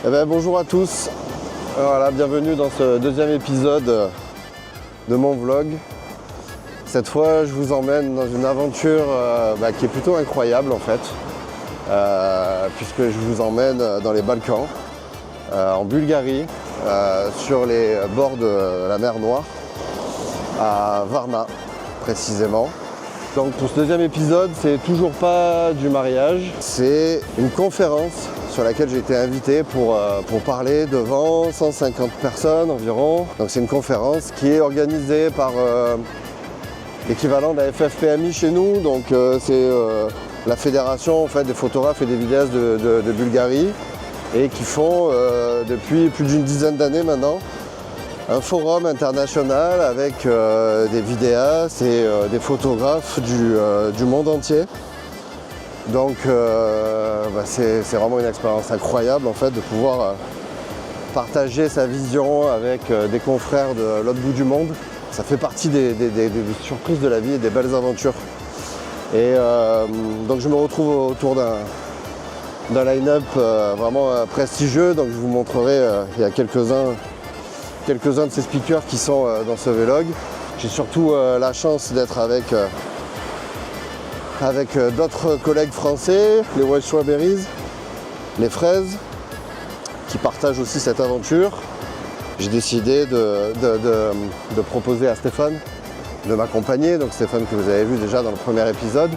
Eh ben, bonjour à tous, voilà, bienvenue dans ce deuxième épisode de mon vlog. Cette fois je vous emmène dans une aventure qui est plutôt incroyable en fait, puisque je vous emmène dans les Balkans, en Bulgarie, sur les bords de la mer Noire, à Varna précisément. Donc pour ce deuxième épisode, c'est toujours pas du mariage, c'est une conférence sur laquelle j'ai été invité pour parler devant 150 personnes environ. Donc c'est une conférence qui est organisée par l'équivalent de la FFPMI chez nous, donc c'est la fédération en fait, des photographes et des vidéastes de Bulgarie, et qui font depuis plus d'une dizaine d'années maintenant un forum international avec des vidéastes et des photographes du monde entier. Donc c'est vraiment une expérience incroyable en fait de pouvoir partager sa vision avec des confrères de l'autre bout du monde. Ça fait partie des surprises de la vie et des belles aventures. Et donc je me retrouve autour d'un line-up vraiment prestigieux. Donc je vous montrerai, il y a quelques-uns de ces speakers qui sont dans ce vlog. J'ai surtout la chance d'être avec d'autres collègues français, les Wild Strawberries, les Fraises, qui partagent aussi cette aventure. J'ai décidé de proposer à Stéphane de m'accompagner, donc Stéphane que vous avez vu déjà dans le premier épisode,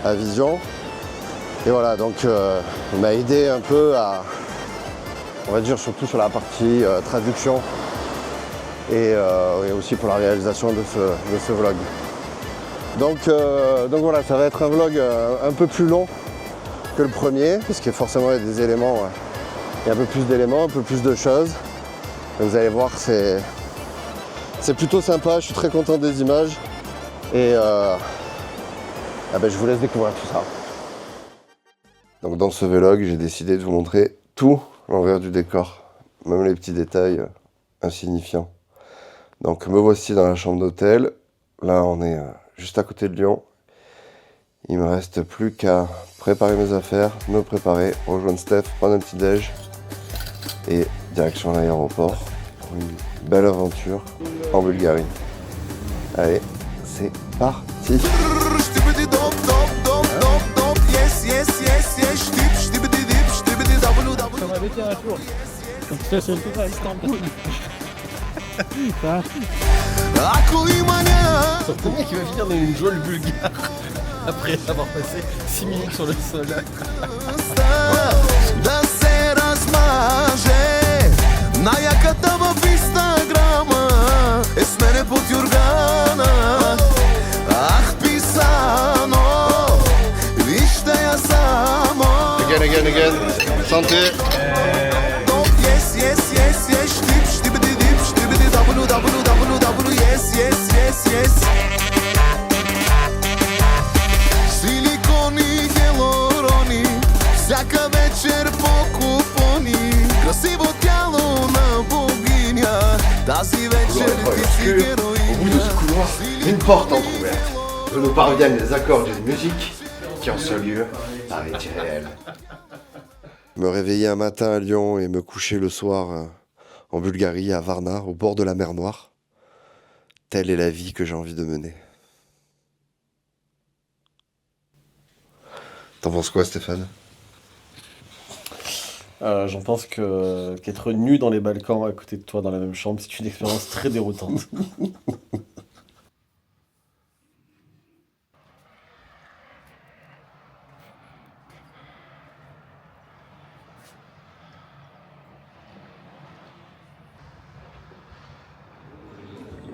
à Vision. Et voilà, donc il m'a aidé un peu à, on va dire surtout sur la partie traduction et aussi pour la réalisation de ce vlog. Donc voilà, ça va être un vlog un peu plus long que le premier, puisque forcément il y a des éléments, il y a un peu plus d'éléments, un peu plus de choses. Donc vous allez voir, c'est plutôt sympa, je suis très content des images et je vous laisse découvrir tout ça. Donc dans ce vlog, j'ai décidé de vous montrer tout l'envers du décor, même les petits détails insignifiants. Donc me voici dans la chambre d'hôtel, là on est juste à côté de Lyon. Il me reste plus qu'à préparer mes affaires, me préparer, rejoindre Steph, prendre un petit déj et direction l'aéroport pour une belle aventure en Bulgarie. Allez, c'est parti. Surtout le mec qui va finir dans une geôle bulgare après avoir passé 6 minutes sur le sol. Again. Santé. Силикони, гелорони, всяка вечер по купони. Красиво тяло на богиня, тази вечер ти си героиня. Au bout de ce couloir, une porte entrouverte. De nous parviennent les accords d'une musique qui en ce lieu paraît irréelle. Me réveiller un matin à Lyon et me coucher le soir en Bulgarie, à Varna, au bord de la mer Noire. Telle est la vie que j'ai envie de mener. T'en penses quoi, Stéphane ? J'en pense qu'être nu dans les Balkans à côté de toi dans la même chambre, c'est une expérience très déroutante.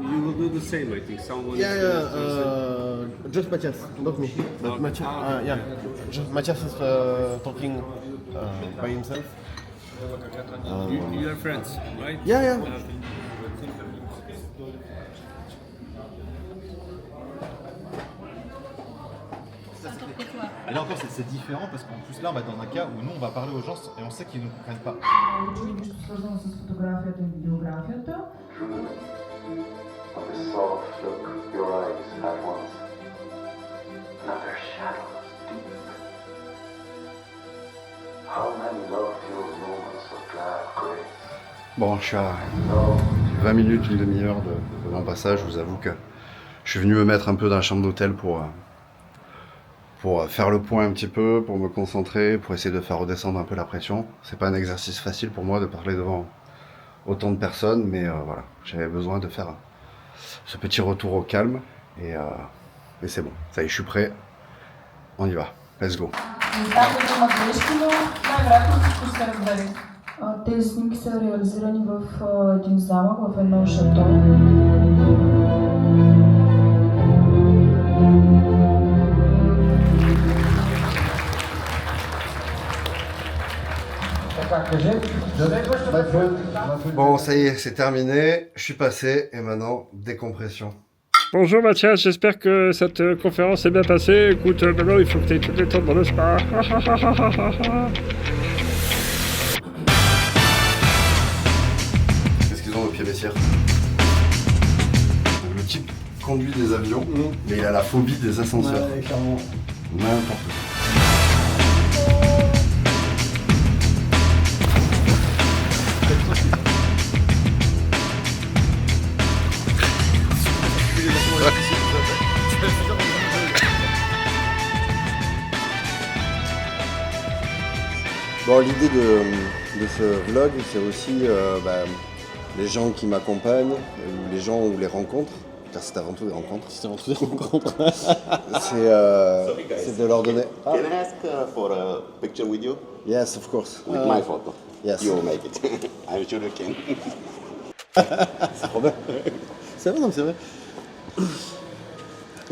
You will do the same, I think. Someone Just Matthias, not me. But Matthias, Just Matthias is talking by himself. you are friends, right? Yeah. Et là encore, c'est différent parce qu'en plus là, on va être dans un cas où nous, on va parler aux gens et on sait qu'ils ne comprennent pas. Свързано с фотографията и видеографията. Of the soft look your eyes had once. Another shadow deep. How many loved your moments of glad Bon, je suis à 20 minutes, une demi-heure de mon passage. Je vous avoue que je suis venu me mettre un peu dans la chambre d'hôtel pour faire le point un petit peu, pour me concentrer, pour essayer de faire redescendre un peu la pression. C'est pas un exercice facile pour moi de parler devant autant de personnes, mais voilà, j'avais besoin de faire ce petit retour au calme et c'est bon. Ça y est, je suis prêt. On y va. Let's go. Тези снимки са реализирани в един замък, в едно шато. Bon, ça y est, c'est terminé. Je suis passé et maintenant, décompression. Bonjour Mathias, j'espère que cette conférence s'est bien passée. Écoute, maintenant il faut que tu aies tout le temps dans le spa. Qu'est-ce qu'ils ont au pied baissière? Le type conduit des avions, mais il a la phobie des ascenseurs. Ouais, clairement. N'importe quoi. Bon, l'idée de ce vlog, c'est aussi les gens qui m'accompagnent, ou les gens ou les rencontres, car c'est avant tout des rencontres. C'est avant tout des rencontres. C'est de leur donner. Can I ask for a picture with you? Yes, of course. With my photo? Yes. You will make it. I'm sure you can. C'est trop bien. C'est vrai, non, c'est vrai.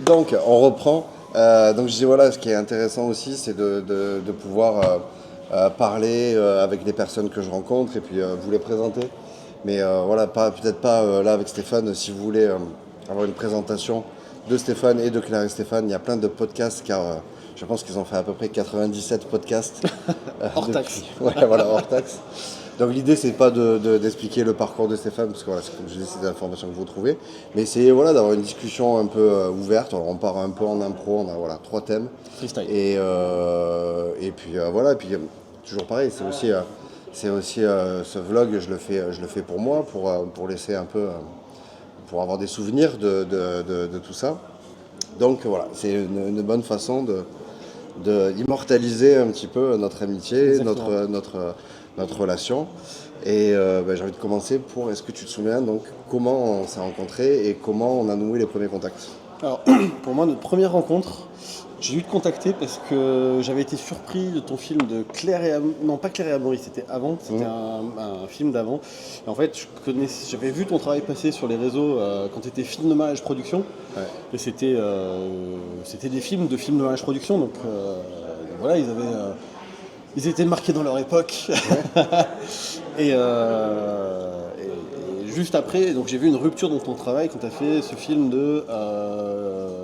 Donc, on reprend. Donc, je dis voilà, ce qui est intéressant aussi, c'est de pouvoir parler avec les personnes que je rencontre et puis vous les présenter. Mais voilà, peut-être pas là avec Stéphane. Si vous voulez avoir une présentation de Stéphane et de Claire et Stéphane, il y a plein de podcasts car je pense qu'ils ont fait à peu près 97 podcasts. Hors taxe. Ouais, voilà, hors taxe. Donc l'idée c'est pas d'expliquer le parcours de Stéphane parce que voilà, comme je dis, c'est des informations que vous trouvez, mais c'est voilà d'avoir une discussion un peu ouverte. Alors, on part un peu en impro, on a voilà 3 thèmes. Freestyle. Et puis voilà, et puis toujours pareil, c'est aussi ce vlog, je le fais pour moi, pour laisser un peu, pour avoir des souvenirs de tout ça. Donc voilà, c'est une bonne façon d'immortaliser un petit peu notre amitié, notre relation. Et j'ai envie de commencer pour, est-ce que tu te souviens donc comment on s'est rencontrés et comment on a noué les premiers contacts? Alors, pour moi, notre première rencontre, j'ai dû te contacter parce que j'avais été surpris de ton film de Claire et non pas Claire et Amaury, c'était avant, c'était un film d'avant. Et en fait, j'avais vu ton travail passer sur les réseaux quand tu étais film de mariage production. Ouais. Et c'était des films de mariage production, donc voilà, ils étaient marqués dans leur époque. Ouais. et juste après, donc j'ai vu une rupture dans ton travail quand tu as fait ce film de...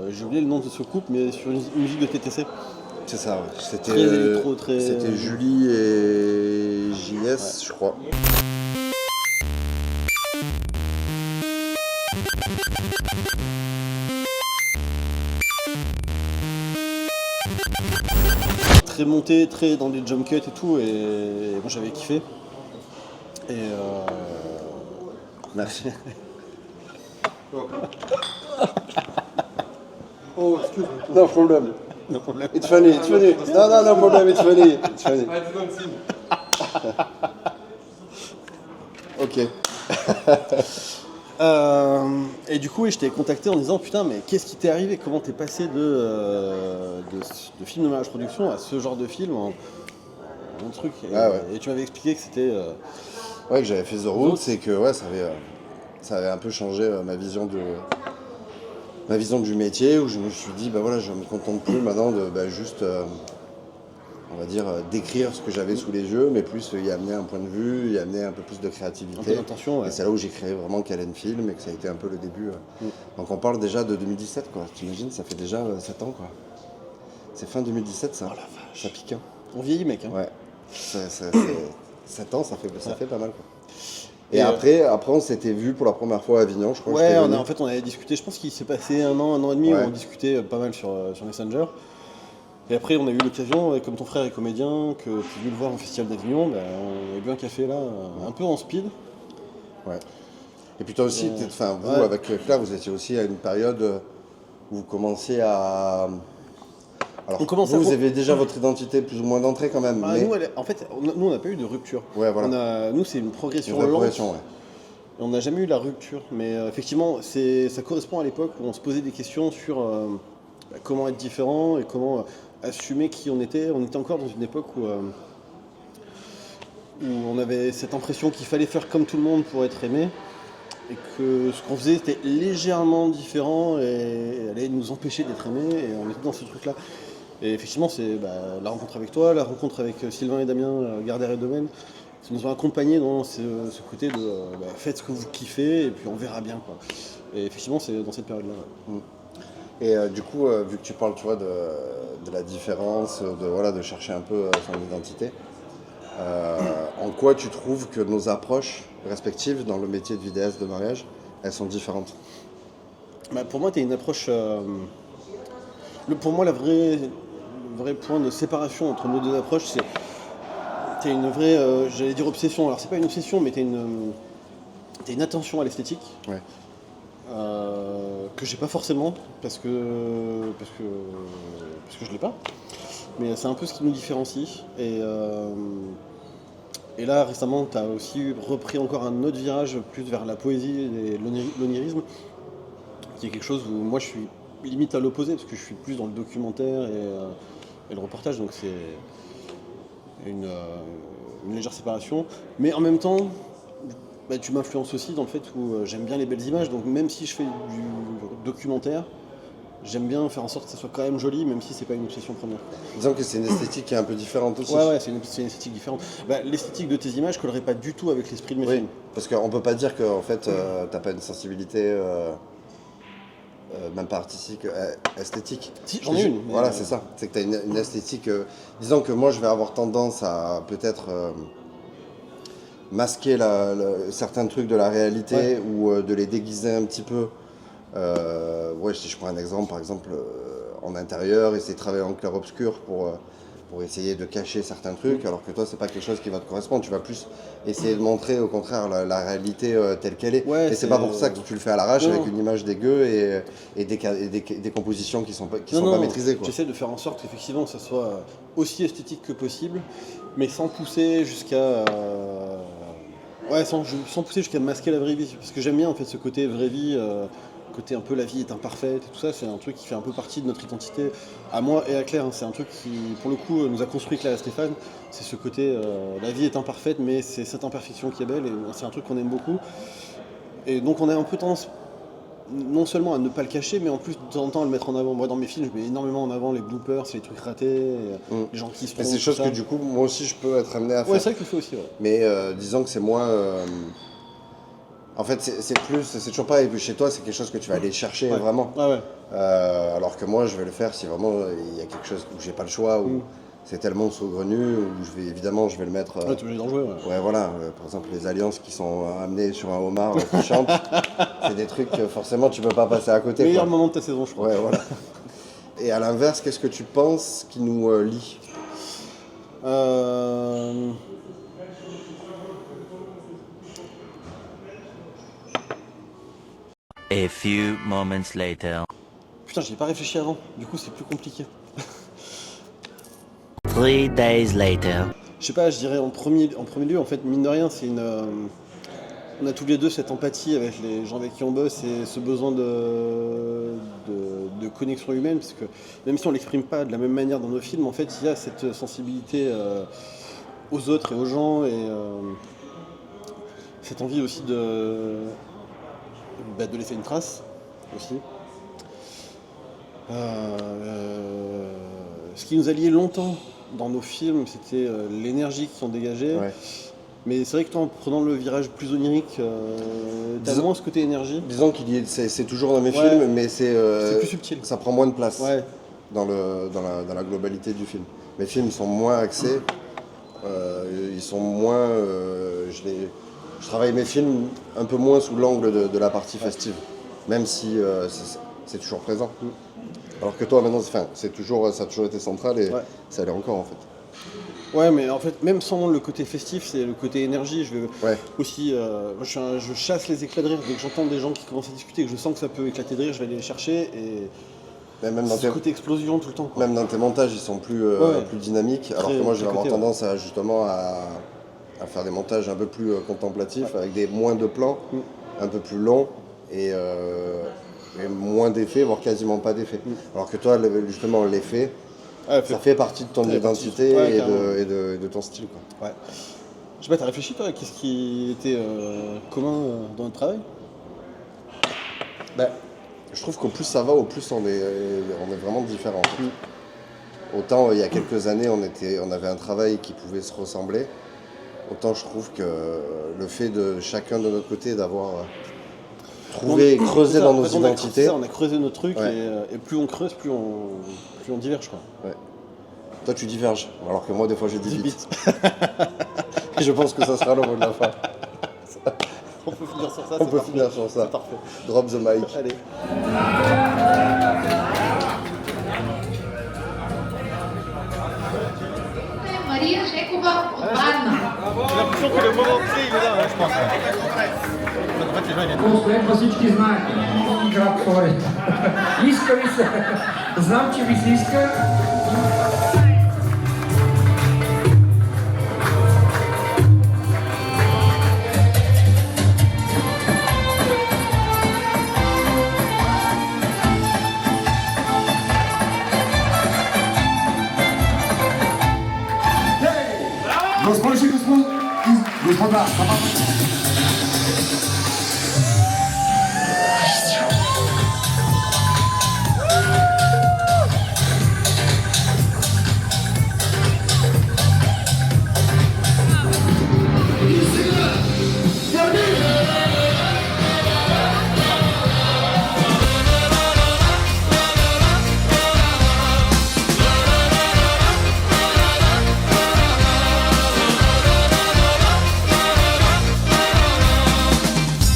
j'ai oublié le nom de ce couple, mais sur une musique de TTC. C'est ça, ouais. C'était Très électro, très... C'était Julie et JS, ouais. Je crois. Très monté, très dans des jump cuts et tout, et moi j'avais kiffé. Et merci. Oh, excuse-moi. No problem. No problem. It's funny, it's funny. No problem, it's funny. It's funny. Ok. Et du coup, je t'ai contacté en disant putain, mais qu'est-ce qui t'est arrivé? Comment t'es passé de film de mariage production à ce genre de film en truc? Et tu m'avais expliqué que c'était. Ouais, que j'avais fait The Route, c'est que ouais, ça avait un peu changé ma vision du métier, où je me suis dit, bah voilà, je me contente plus maintenant de juste, on va dire, décrire ce que j'avais sous les yeux, mais plus y amener un point de vue, y amener un peu plus de créativité. Un peu d'intention, ouais. Et c'est là où j'ai créé vraiment Calen Film et que ça a été un peu le début. Donc on parle déjà de 2017, quoi. T'imagines, ça fait déjà 7 ans, quoi. C'est fin 2017, ça. Oh la vache. Ça pique, hein. On vieillit, mec. Hein. Ouais. 7 ans, ça fait pas mal, quoi. Et après, on s'était vu pour la première fois à Avignon, je crois. Ouais, on avait discuté, je pense qu'il s'est passé un an et demi où on discutait pas mal sur Messenger. Et après, on a eu l'occasion, comme ton frère est comédien, que tu es venu le voir au Festival d'Avignon, on a bu un café là, un peu en speed. Ouais. Et puis toi aussi, vous, ouais. avec Claire, vous étiez aussi à une période où vous commenciez à... Alors, On commence à vous com- avez déjà votre identité plus ou moins d'entrée quand même, Ah, mais... en fait, nous, on n'a pas eu de rupture. Ouais, voilà. Nous, c'est une progression Une vraie lente. progression, ouais. Et on n'a jamais eu la rupture. Mais effectivement, ça correspond à l'époque où on se posait des questions sur comment être différent et comment assumer qui on était. On était encore dans une époque où on avait cette impression qu'il fallait faire comme tout le monde pour être aimé. Et que ce qu'on faisait était légèrement différent et allait nous empêcher d'être aimé. Et on était dans ce truc-là. Et effectivement, c'est la rencontre avec toi, la rencontre avec Sylvain et Damien, Gardère et Domaine, qui nous ont accompagnés dans ce côté de faites ce que vous kiffez et puis on verra bien, quoi. Et effectivement, c'est dans cette période-là. Ouais. Et du coup, vu que tu parles, tu vois, de la différence, de chercher un peu son identité, en quoi tu trouves que nos approches respectives dans le métier de vidéaste de mariage, elles sont différentes? Pour moi, tu as une approche... pour moi, le vrai point de séparation entre nos deux approches, c'est t'as une vraie, j'allais dire obsession. Alors c'est pas une obsession, mais t'as une attention à l'esthétique. Ouais. Que j'ai pas forcément parce que je l'ai pas. Mais c'est un peu ce qui nous différencie. Et là récemment, t'as aussi repris encore un autre virage plus vers la poésie et l'onirisme, qui est quelque chose où moi je suis limite à l'opposé parce que je suis plus dans le documentaire et le reportage, donc c'est une légère séparation. Mais en même temps, tu m'influences aussi dans le fait où j'aime bien les belles images, donc même si je fais du documentaire, j'aime bien faire en sorte que ça soit quand même joli, même si c'est pas une obsession première. Disons que c'est une esthétique qui est un peu différente aussi. Ouais, c'est une esthétique différente. L'esthétique de tes images collerait pas du tout avec l'esprit de mes films. Parce qu'on peut pas dire que en fait, t'as pas une sensibilité... même pas artistique, esthétique. Si, j'en ai une. Voilà, c'est ça. C'est que tu as une esthétique. Disons que moi, je vais avoir tendance à peut-être masquer certains trucs de la réalité ou de les déguiser un petit peu. Si je prends un exemple, par exemple, en intérieur, essayer de travailler en clair-obscur pour essayer de cacher certains trucs, alors que toi, c'est pas quelque chose qui va te correspondre. Tu vas plus essayer de montrer, au contraire, la réalité telle qu'elle est. Ouais, et c'est pas pour ça que tu le fais à l'arrache avec une image dégueu et des compositions qui sont pas maîtrisées, quoi. J'essaie de faire en sorte qu'effectivement, ça soit aussi esthétique que possible, mais sans pousser jusqu'à... sans pousser jusqu'à masquer la vraie vie. Parce que j'aime bien, en fait, ce côté vraie vie... côté un peu la vie est imparfaite et tout ça, c'est un truc qui fait un peu partie de notre identité, à moi et à Claire, hein. C'est un truc qui, pour le coup, nous a construit Claire et Stéphane. C'est ce côté, la vie est imparfaite, mais c'est cette imperfection qui est belle, et c'est un truc qu'on aime beaucoup. Et donc on a un peu tendance, non seulement à ne pas le cacher, mais en plus de temps en temps à le mettre en avant. Moi dans mes films, je mets énormément en avant les bloopers, les trucs ratés, les gens qui se trompent. C'est des choses que du coup, moi aussi, je peux être amené à faire. Ouais, c'est vrai que tu le fais aussi, ouais. Mais disons que c'est moins... En fait, c'est toujours pareil. Et puis chez toi, c'est quelque chose que tu vas aller chercher vraiment. Ah ouais. Alors que moi, je vais le faire si vraiment il y a quelque chose où j'ai pas le choix, où c'est tellement saugrenu, où je vais le mettre. Ouais, tu es obligé d'en jouer, ouais. Ouais, voilà. Par exemple, les alliances qui sont amenées sur un homard qui chante, c'est des trucs que forcément tu peux pas passer à côté. Meilleur moment de ta saison, je crois. Ouais, voilà. Et à l'inverse, qu'est-ce que tu penses qui nous lie? A few moments later. Putain, j'y ai pas réfléchi avant, du coup c'est plus compliqué. 3 days later. Je sais pas, je dirais en premier lieu, en fait, mine de rien, c'est on a tous les deux cette empathie avec les gens avec qui on bosse et ce besoin de connexion humaine, parce que même si on l'exprime pas de la même manière dans nos films, en fait, il y a cette sensibilité aux autres et aux gens, et cette envie aussi de laisser une trace aussi. Ce qui nous a liés longtemps dans nos films, c'était l'énergie qui en dégageait. Ouais. Mais c'est vrai que toi, en prenant le virage plus onirique, t'as moins ce côté énergie. Disons c'est toujours dans mes films, mais c'est plus subtil. Ça prend moins de place dans la globalité du film. Mes films sont moins axés, ils sont moins... je travaille mes films un peu moins sous l'angle de la partie festive, même si c'est toujours présent. Alors que toi, maintenant, ça a toujours été central et ça l'est encore, en fait. Ouais, mais en fait, même sans le côté festif, c'est le côté énergie. Je vais Ouais. aussi. Moi, je chasse les éclats de rire. Dès que j'entends des gens qui commencent à discuter, que je sens que ça peut éclater de rire, je vais aller les chercher. Et Même dans c'est tes... ce côté explosion tout le temps, quoi. Même dans tes montages, ils sont plus, Ouais. plus dynamiques. Alors Très- que moi, je vais très avoir côté, tendance à justement à faire des montages un peu plus contemplatifs, avec des moins de plans, un peu plus longs et moins d'effets, voire quasiment pas d'effets. Alors que toi, justement, l'effet, ça fait partie de ton identité Ouais, et, carrément. de ton style, quoi. Ouais. Je sais pas, t'as réfléchi toi à qu'est-ce qui était commun dans notre travail? Ben, je trouve qu'au plus ça va, au plus on est vraiment différents. Autant il y a quelques années on avait un travail qui pouvait se ressembler, autant je trouve que le fait de chacun de notre côté d'avoir trouvé et creusé dans nos identités. On a creusé nos trucs Ouais. et plus on creuse, plus on diverge, quoi. Ouais. Toi tu diverges, alors que moi des fois je dis Dis vite. Et je pense que ça sera le mot de la fin. On peut finir sur ça, On peut finir sur ça. C'est parfait. Drop the mic. Allez. Мария Жекова от Варна. J'ai l'impression que le moment clé, il est là, je pense. En fait, les gens, ils После этого всички знаят. Игра втори. Иска ли се? Знам, че ви се иска. Госпожи и господа,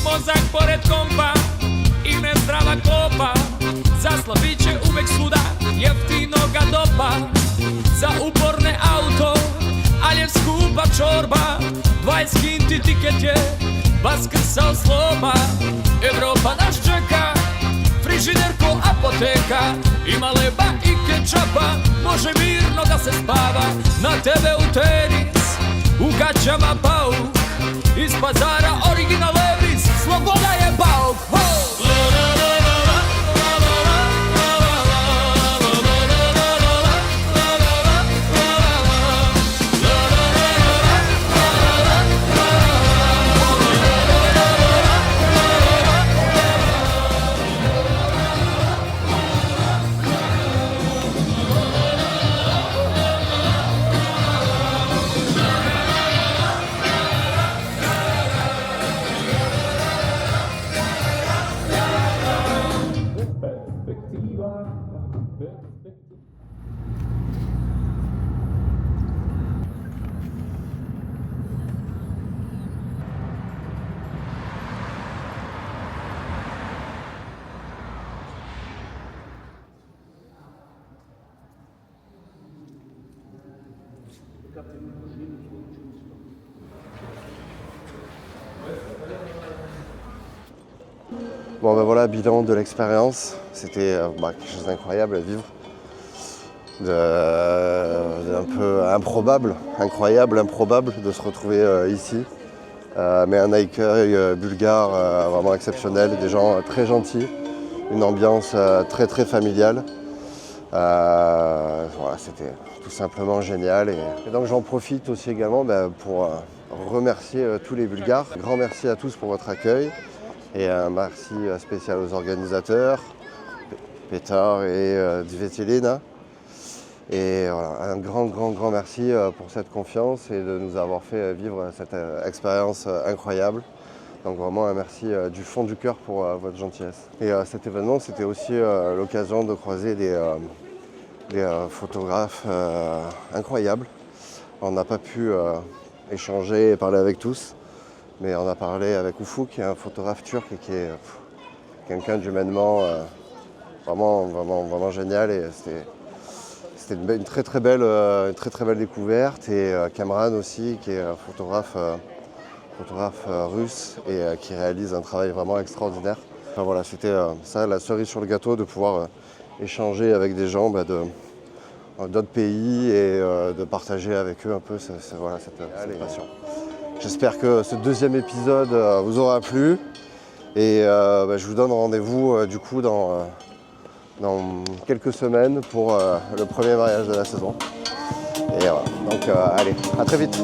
Mozak pored kompa i nezdrava klopa. Za slabiće uvek svuda jeftino ga dopa. Za uporne auto, ali je skupa čorba. 20 kinti tiket je, vaskrsa sloba. Evropa nas čeka, frižider ko apoteka. Ima leba i kečapa, može mirno da se spava. Na tebe u tenis, u gaćama pauk. Iz pazara original Levis, sloboda je bauk. Ho! Bon ben voilà, bilan de l'expérience. C'était quelque chose d'incroyable à vivre. Un peu improbable, incroyable, improbable de se retrouver ici. Mais un accueil bulgare vraiment exceptionnel, des gens très gentils, une ambiance très très familiale. Voilà, c'était tout simplement génial. Et donc j'en profite aussi également pour remercier tous les Bulgares. Un grand merci à tous pour votre accueil. Et un merci spécial aux organisateurs, Petar et Dvetilina. Et voilà, un grand merci pour cette confiance et de nous avoir fait vivre cette expérience incroyable. Donc vraiment un merci du fond du cœur pour votre gentillesse. Et cet événement, c'était aussi l'occasion de croiser des photographes incroyables. On n'a pas pu échanger et parler avec tous. Mais on a parlé avec Ufuk, qui est un photographe turc et qui est quelqu'un d'humainement vraiment génial. Et c'était une très belle découverte. Et Kamran aussi, qui est un photographe russe et qui réalise un travail vraiment extraordinaire. Enfin voilà, c'était ça la cerise sur le gâteau de pouvoir échanger avec des gens d'autres pays et de partager avec eux un peu cette passion. J'espère que ce deuxième épisode vous aura plu et je vous donne rendez-vous du coup dans quelques semaines pour le premier mariage de la saison. Et voilà, donc allez, à très vite.